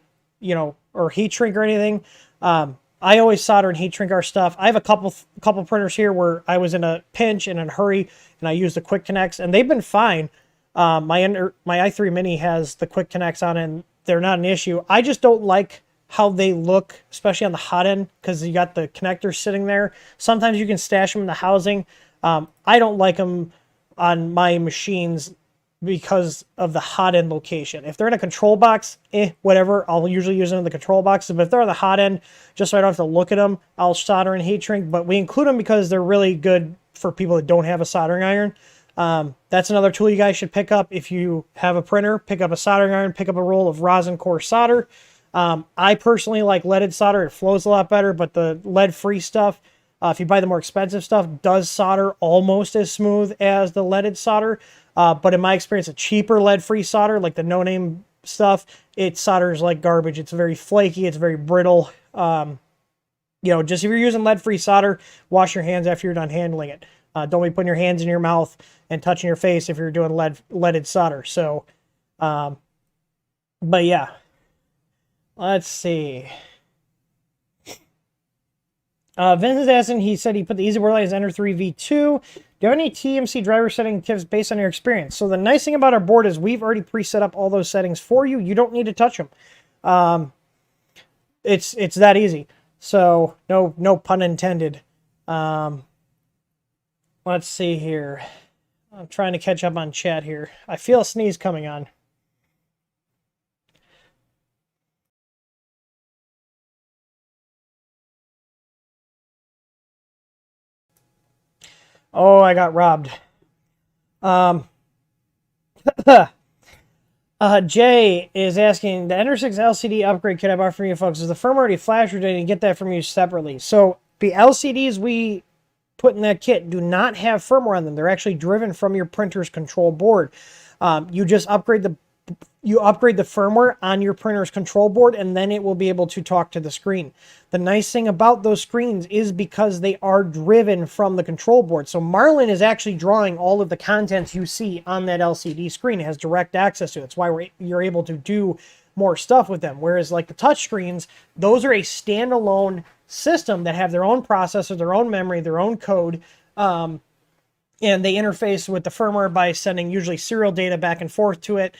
or heat shrink or anything. I always solder and heat shrink our stuff. I have a couple printers here where I was in a pinch and in a hurry, and I used the quick connects, and they've been fine. My i3 Mini has the quick connects on, and they're not an issue. I just don't like how they look, especially on the hot end, because you got the connectors sitting there. Sometimes you can stash them in the housing. I don't like them on my machines because of the hot end location. If they're in a control box, whatever. I'll usually use them in the control boxes. But if they're on the hot end, just so I don't have to look at them, I'll solder and heat shrink. But we include them because they're really good for people that don't have a soldering iron. That's another tool you guys should pick up. If you have a printer, pick up a soldering iron, pick up a roll of rosin core solder. I personally like leaded solder. It flows a lot better, but the lead-free stuff, if you buy the more expensive stuff, does solder almost as smooth as the leaded solder. But in my experience, a cheaper lead-free solder, like the no-name stuff, it solders like garbage. It's very flaky. It's very brittle. Just if you're using lead-free solder, wash your hands after you're done handling it. Don't be putting your hands in your mouth and touching your face if you're doing leaded solder. So, but yeah. Let's see. Vince is asking, he said he put the EasyBoard Light as Ender 3 V2. Do you have any TMC driver setting tips based on your experience? So the nice thing about our board is we've already preset up all those settings for you. You don't need to touch them. It's that easy. So no pun intended. Let's see here. I'm trying to catch up on chat here. I feel a sneeze coming on. Oh, I got robbed. Jay is asking, the Ender 6 LCD upgrade kit I bought from you folks, is the firmware already flash, or did I get that from you separately? So the LCDs we put in that kit do not have firmware on them. They're actually driven from your printer's control board. You just upgrade the firmware on your printer's control board, and then it will be able to talk to the screen. The nice thing about those screens is because they are driven from the control board. So Marlin is actually drawing all of the contents you see on that LCD screen. It has direct access to it. That's why you're able to do more stuff with them. Whereas like the touch screens, those are a standalone system that have their own processor, their own memory, their own code, and they interface with the firmware by sending usually serial data back and forth to it.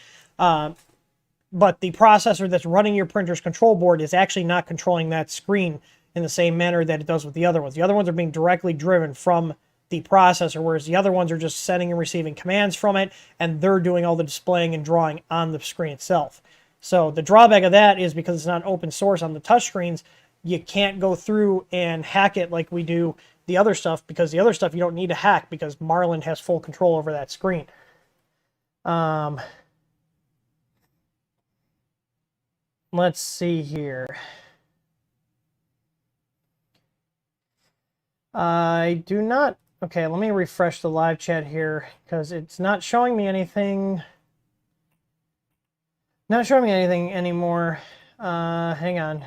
But the processor that's running your printer's control board is actually not controlling that screen in the same manner that it does with the other ones. The other ones are being directly driven from the processor, whereas the other ones are just sending and receiving commands from it, and they're doing all the displaying and drawing on the screen itself. So the drawback of that is because it's not open source on the touchscreens, you can't go through and hack it like we do the other stuff, because the other stuff you don't need to hack because Marlin has full control over that screen. Let's see here. I do not... Okay, let me refresh the live chat here because it's not showing me anything. Not showing me anything anymore. Hang on.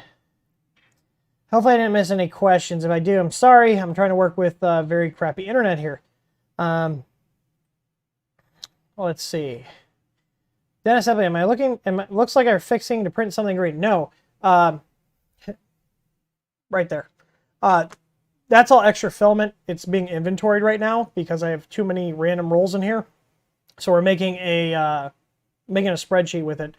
Hopefully I didn't miss any questions. If I do, I'm sorry. I'm trying to work with very crappy internet here. Let's see. Dennis Epley, am I looking? Looks like I'm fixing to print something great. No. Right there. That's all extra filament. It's being inventoried right now because I have too many random rolls in here. So we're making a spreadsheet with it,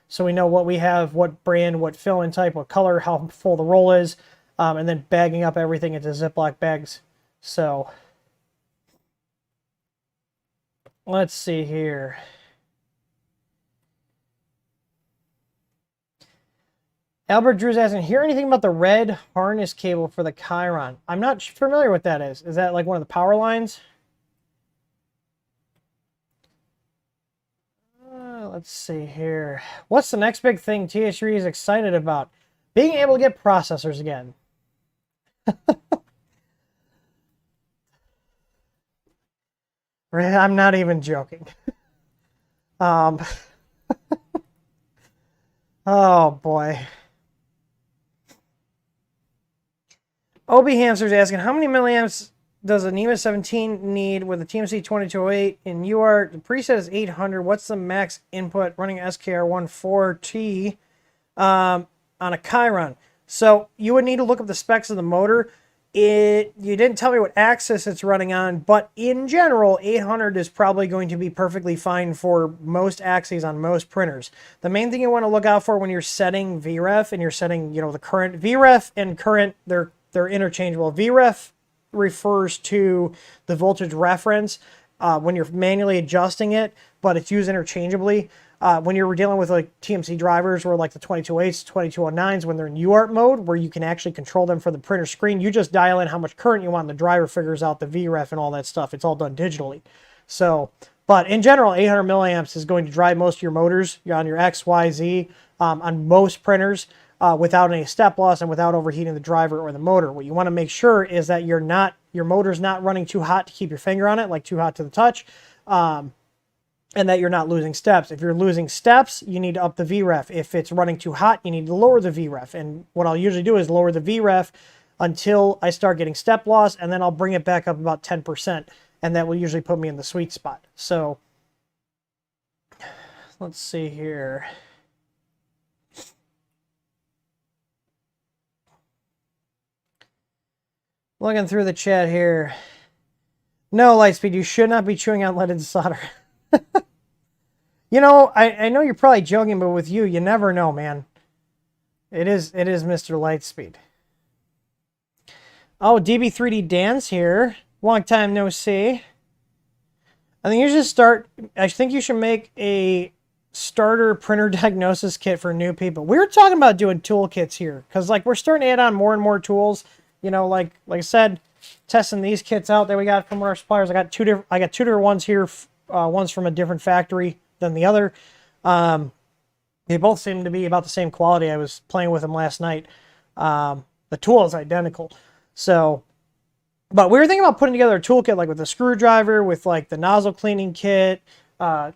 so we know what we have, what brand, what filament type, what color, how full the roll is, and then bagging up everything into Ziploc bags. So let's see here. Albert Drew's asking, hear anything about the red harness cable for the Chiron? I'm not familiar with that is. Is that like one of the power lines? Let's see here. What's the next big thing TH3 is excited about? Being able to get processors again. I'm not even joking. Um, oh boy. Obi Hamster's asking, how many milliamps does a NEMA 17 need with a TMC 2208 in UART? The preset is 800. What's the max input running SKR14T on a Chiron? So you would need to look up the specs of the motor. You didn't tell me what axis it's running on, but in general, 800 is probably going to be perfectly fine for most axes on most printers. The main thing you want to look out for when you're setting VREF and you're setting, the current VREF and current, they're interchangeable. VREF refers to the voltage reference when you're manually adjusting it, but it's used interchangeably. When you're dealing with like TMC drivers or like the 2208s, 2209s, when they're in UART mode, where you can actually control them for the printer screen, you just dial in how much current you want and the driver figures out the VREF and all that stuff. It's all done digitally. So, but in general, 800 milliamps is going to drive most of your motors on your X, Y, Z on most printers without any step loss and without overheating the driver or the motor. What you want to make sure is that your motor's not running too hot to keep your finger on it, like too hot to the touch. And that you're not losing steps. If you're losing steps, you need to up the VREF. If it's running too hot, you need to lower the VREF. And what I'll usually do is lower the VREF until I start getting step loss, and then I'll bring it back up about 10%. And that will usually put me in the sweet spot. So let's see here. Looking through the chat here. No, Lightspeed, you should not be chewing on leaded solder. I know you're probably joking, but with you never know, man. It is Mr. Lightspeed. Oh, DB3D Dan's here. Long time no see. I think you should make a starter printer diagnosis kit for new people. We were talking about doing toolkits here, because like we're starting to add on more and more tools. Like I said, testing these kits out that we got from our suppliers. I got two different ones here. One's from a different factory than the other. They both seem to be about the same quality. I was playing with them last night. The tool is identical. So, but we were thinking about putting together a toolkit like with a screwdriver, with like the nozzle cleaning kit, a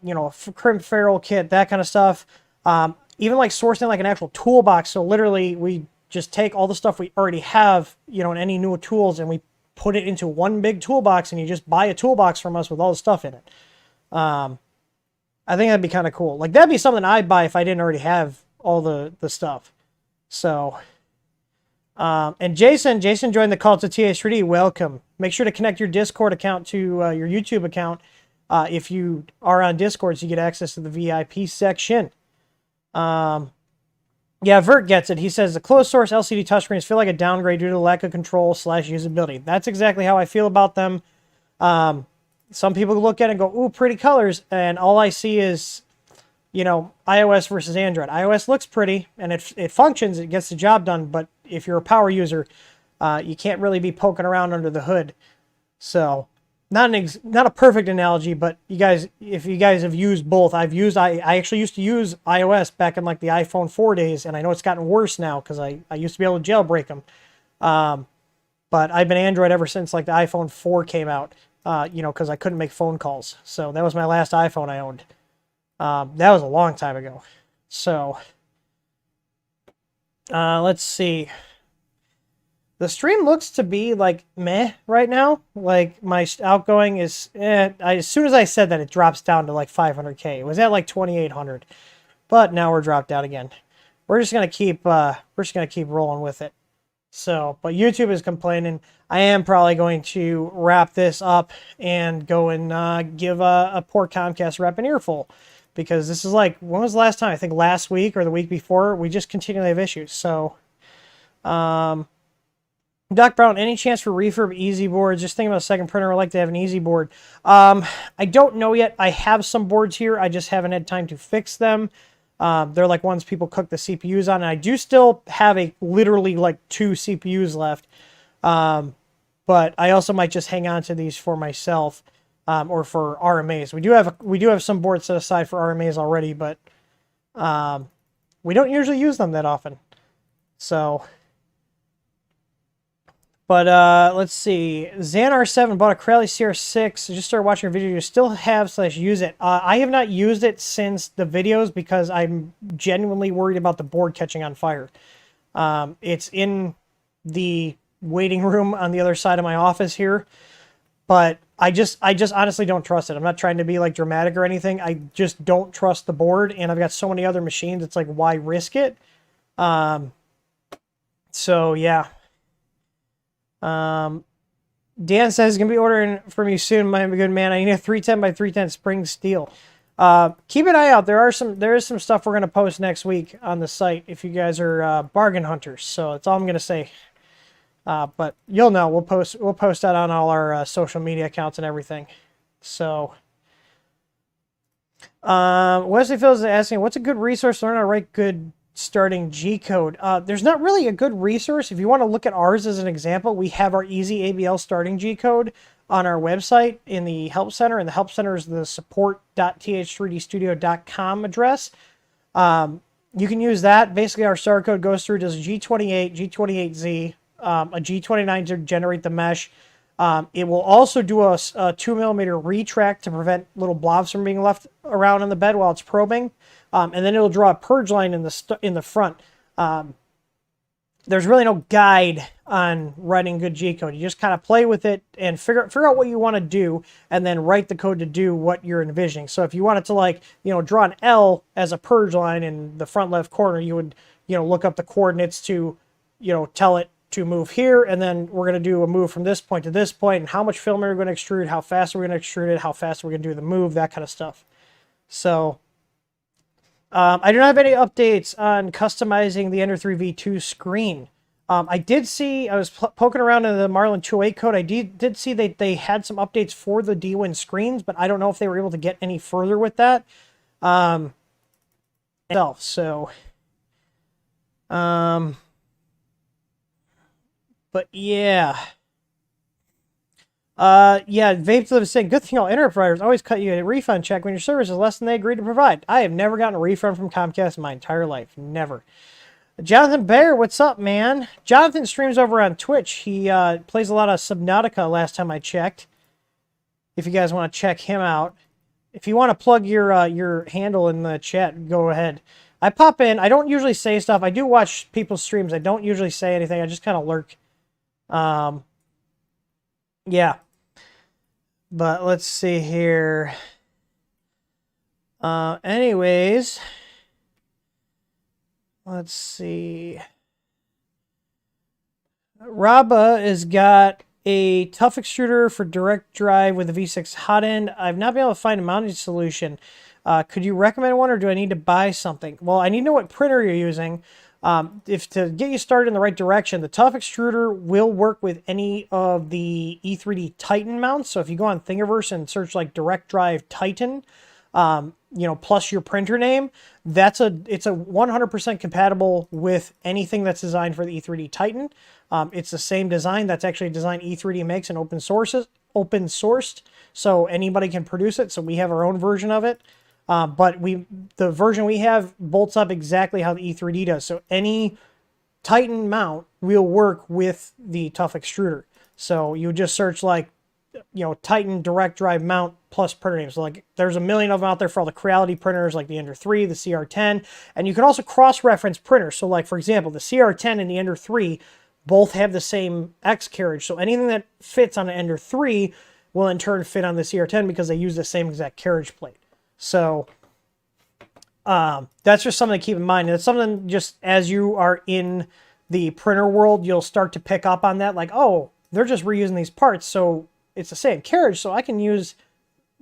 crimp ferrule kit, that kind of stuff. Even like sourcing like an actual toolbox. So literally we just take all the stuff we already have, in any new tools, and we put it into one big toolbox, and you just buy a toolbox from us with all the stuff in it. I think that'd be kind of cool. Like that'd be something I'd buy if I didn't already have all the stuff. So, and Jason joined the call to TH3D. Welcome. Make sure to connect your Discord account to your YouTube account. If you are on Discord, so you get access to the VIP section. Yeah, Vert gets it. He says the closed source LCD touchscreens feel like a downgrade due to the lack of control / usability. That's exactly how I feel about them. Some people look at it and go, ooh, pretty colors. And all I see is, iOS versus Android. iOS looks pretty and it functions. It gets the job done. But if you're a power user, you can't really be poking around under the hood. So not a perfect analogy, but if you guys have used both, I actually used to use iOS back in like the iPhone 4 days. And I know it's gotten worse now because I used to be able to jailbreak them. But I've been Android ever since like the iPhone 4 came out. Because I couldn't make phone calls. So that was my last iPhone I owned. That was a long time ago. So, let's see. The stream looks to be like meh right now. Like my outgoing is, as soon as I said that, it drops down to like 500K. It was at like 2,800, but now we're dropped down again. We're just gonna keep rolling with it. So, but YouTube is complaining. I am probably going to wrap this up and go and give a poor Comcast rep an earful. Because this is like, when was the last time? I think last week or the week before. We just continually have issues. So, Doc Brown, any chance for refurb easy boards? Just thinking about a second printer. I'd like to have an easy board. I don't know yet. I have some boards here. I just haven't had time to fix them. They're like ones people cook the CPUs on. And I do still have literally like 2 CPUs left. But I also might just hang on to these for myself, or for RMAs. We do have some boards set aside for RMAs already, but, we don't usually use them that often. So, But let's see. Xanar7 bought a Crowley CR6. Just started watching a video. You still have / use it. I have not used it since the videos because I'm genuinely worried about the board catching on fire. It's in the waiting room on the other side of my office here. But I just honestly don't trust it. I'm not trying to be like dramatic or anything. I just don't trust the board, and I've got so many other machines. It's like, why risk it? So yeah. Dan says he's gonna be ordering from you soon, my good man. I need a 310 by 310 spring steel. Keep an eye out. There is some stuff we're gonna post next week on the site if you guys are bargain hunters. So that's all I'm gonna say. But you'll know. We'll post that on all our social media accounts and everything. So, Wesley Phillips is asking, what's a good resource to learn how to write good starting G code? There's not really a good resource. If you want to look at ours as an example, we have our easy ABL starting G code on our website in the Help Center, and the Help Center is the support.th3dstudio.com address. You can use that. Basically, our start code goes through, does G28, G28Z, a G29 to generate the mesh. It will also do a 2mm retract to prevent little blobs from being left around in the bed while it's probing. And then it'll draw a purge line in the front. There's really no guide on writing good G code. You just kind of play with it and figure out what you want to do, and then write the code to do what you're envisioning. So if you wanted to, like, draw an L as a purge line in the front left corner, you would, look up the coordinates to, tell it to move here, and then we're going to do a move from this point to this point, and how much filament are we going to extrude, how fast are we going to extrude it, how fast are we going to do the move, that kind of stuff. So I do not have any updates on customizing the Ender 3 V2 screen. I did see, I was poking around in the Marlin 2.8 code, I did see that they had some updates for the D-Win screens, but I don't know if they were able to get any further with that. But yeah. Vape was saying, good thing all internet providers always cut you a refund check when your service is less than they agreed to provide. I have never gotten a refund from Comcast in my entire life. Never. Jonathan Bayer, what's up, man? Jonathan streams over on Twitch. He plays a lot of Subnautica last time I checked. If you guys want to check him out. If you want to plug your handle in the chat, go ahead. I pop in. I don't usually say stuff. I do watch people's streams. I don't usually say anything. I just kind of lurk. Yeah. But let's see here. Anyways, let's see. Rabba has got a tough extruder for direct drive with a V6 hot end. I've not been able to find a mounting solution. Could you recommend one, or do I need to buy something? Well, I need to know what printer you're using. If to get you started in the right direction, the tough extruder will work with any of the E3D Titan mounts. So if you go on Thingiverse and search like direct drive Titan, plus your printer name, it's a 100% compatible with anything that's designed for the E3D Titan. It's the same design. That's actually a design E3D makes and open sourced, so anybody can produce it. So we have our own version of it. But the version we have bolts up exactly how the E3D does. So any Titan mount will work with the tough extruder. So you would just search like, Titan direct drive mount plus printer name. So like there's a million of them out there for all the Creality printers, like the Ender 3, the CR10, and you can also cross-reference printers. So like, for example, the CR10 and the Ender 3 both have the same X carriage. So anything that fits on an Ender 3 will in turn fit on the CR10 because they use the same exact carriage plate. So that's just something to keep in mind. It's something just as you are in the printer world, you'll start to pick up on that. Like, oh, they're just reusing these parts, so it's the same carriage, so I can use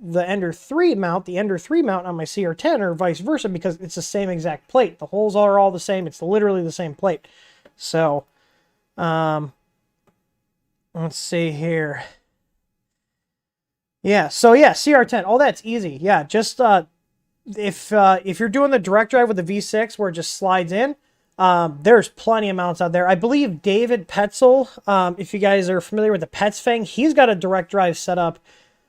the Ender 3 mount, on my CR10, or vice versa, because it's the same exact plate. The holes are all the same. It's literally the same plate. So, let's see here. Yeah, so yeah, CR10. Oh, that's easy. Yeah, just if you're doing the direct drive with the V6 where it just slides in, there's plenty of mounts out there. I believe David Petzel, if you guys are familiar with the Petsfang, he's got a direct drive set up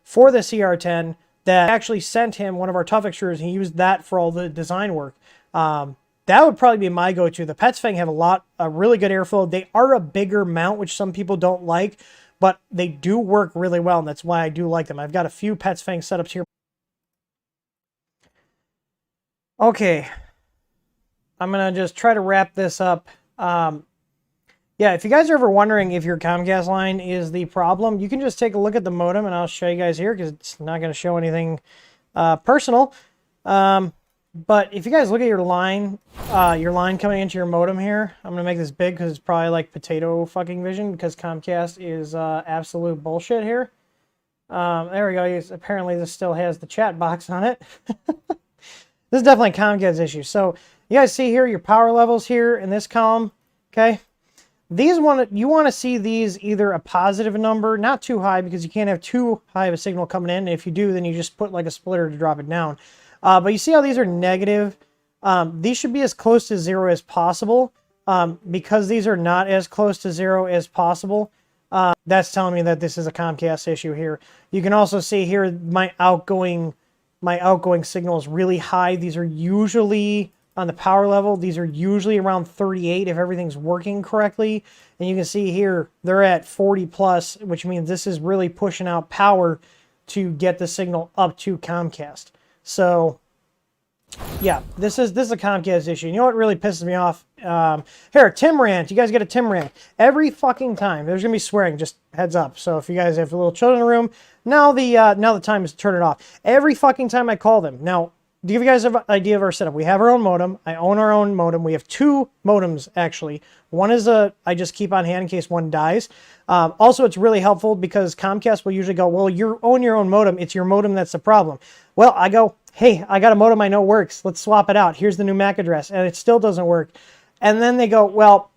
for the CR10 that actually sent him one of our tough extruders. He used that for all the design work. that would probably be my go-to. The Pets Fang have a really good airflow. They are a bigger mount, which some people don't like, but they do work really well, and that's why I do like them. I've got a few Pets Fang setups here. Okay, I'm going to just try to wrap this up. Yeah, if you guys are ever wondering if your Comcast line is the problem, you can just take a look at the modem, and I'll show you guys here because it's not going to show anything personal. But if you guys look at your line coming into your modem here, I'm going to make this big because it's probably like potato fucking vision because Comcast is absolute bullshit here. There we go. Apparently this still has the chat box on it. This is definitely a Comcast issue. So you guys see here your power levels here in this column, okay? You want to see these either a positive number, not too high because you can't have too high of a signal coming in. If you do, then you just put like a splitter to drop it down. But you see how these are negative? These should be as close to 0 as possible. Because these are not as close to 0 as possible, that's telling me that this is a Comcast issue here. You can also see here my outgoing signal is really high. These are usually on the power level. These are usually around 38 if everything's working correctly. And you can see here they're at 40 plus, which means this is really pushing out power to get the signal up to Comcast. So yeah, this is a Comcast issue. You know what really pisses me off? Here, Tim rant. You guys get a Tim rant every fucking time. There's gonna be swearing. Just heads up. So if you guys have little children in the room, now the time is to turn it off. Every fucking time I call them. Now, to give you guys an idea of our setup, we have our own modem. I own our own modem. We have 2 modems actually. One is I just keep on hand in case one dies. Also, it's really helpful because Comcast will usually go, well, you own your own modem. It's your modem that's the problem. Well, I go, hey, I got a modem I know works. Let's swap it out. Here's the new MAC address. And it still doesn't work. And then they go, well,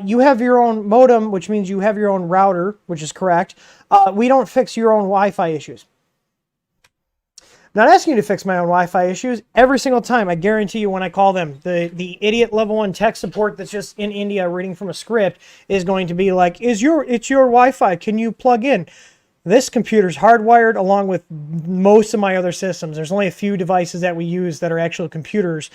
you have your own modem, which means you have your own router, which is correct. We don't fix your own Wi-Fi issues. Not asking you to fix my own Wi-Fi issues. Every single time, I guarantee you when I call them, the idiot level 1 tech support that's just in India reading from a script is going to be like, it's your Wi-Fi. Can you plug in? This computer's hardwired along with most of my other systems. There's only a few devices that we use that are actual computers,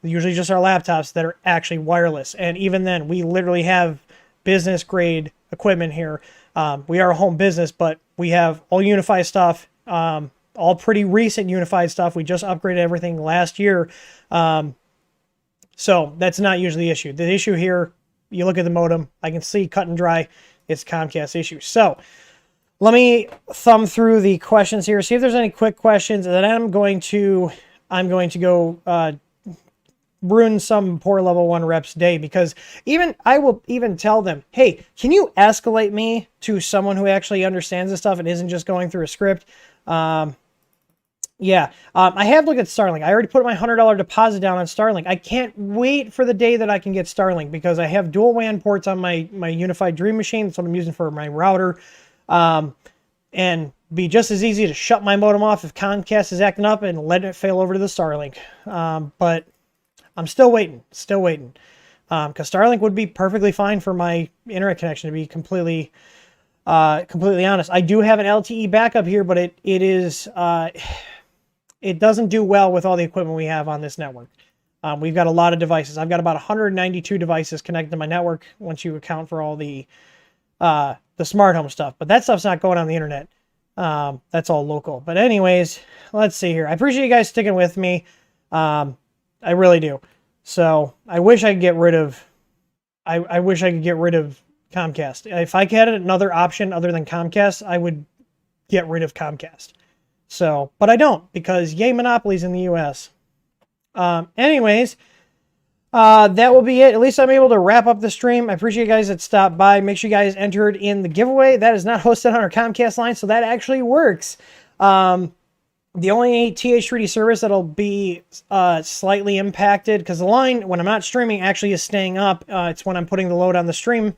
usually just our laptops, that are actually wireless. And even then, we literally have business-grade equipment here. We are a home business, but we have all unified stuff, all pretty recent unified stuff. We just upgraded everything last year. So that's not usually the issue. The issue here, you look at the modem, I can see cut and dry, it's Comcast issue. So let me thumb through the questions here, see if there's any quick questions, and then I'm going to go ruin some poor level 1 rep's day, because I will even tell them, hey, can you escalate me to someone who actually understands this stuff and isn't just going through a script? Yeah, I have looked at Starlink. I already put my $100 deposit down on Starlink. I can't wait for the day that I can get Starlink because I have dual WAN ports on my Unified Dream Machine. That's what I'm using for my router. And be just as easy to shut my modem off if Comcast is acting up and letting it fail over to the Starlink. But I'm still waiting. Because Starlink would be perfectly fine for my internet connection, to be completely honest. I do have an LTE backup here, but it doesn't do well with all the equipment we have on this network. We've got a lot of devices. I've got about 192 devices connected to my network once you account for all the smart home stuff. But that stuff's not going on the internet. That's all local. But anyways, let's see here. I appreciate you guys sticking with me. I really do. So I wish I could get rid of Comcast. If I had another option other than Comcast, I would get rid of Comcast. So, but I don't, because yay monopolies in the US. Anyways, that will be it. At least I'm able to wrap up the stream. I appreciate you guys that stopped by. Make sure you guys entered in the giveaway. That is not hosted on our Comcast line, so that actually works. The only TH3D service that'll be slightly impacted, because the line, when I'm not streaming, actually is staying up. It's when I'm putting the load on the stream.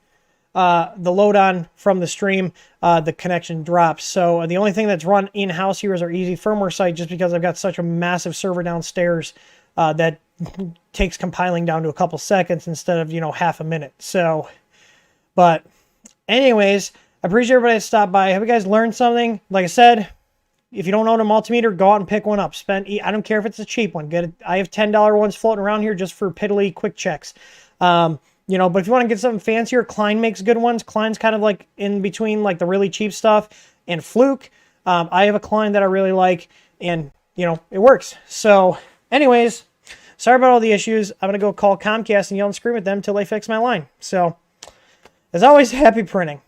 The load on from the stream, the connection drops. So the only thing that's run in-house here is our easy firmware site, just because I've got such a massive server downstairs that takes compiling down to a couple seconds instead of, half a minute. So, but anyways, I appreciate everybody that stopped by. I hope you guys learned something. Like I said, if you don't own a multimeter, go out and pick one up. I don't care if it's a cheap one. Get it. I have $10 ones floating around here just for piddly quick checks. You know, but if you want to get something fancier, Klein makes good ones. Klein's kind of like in between like the really cheap stuff and Fluke. I have a Klein that I really like, and you know, it works. So anyways, sorry about all the issues. I'm going to go call Comcast and yell and scream at them until they fix my line. So as always, happy printing.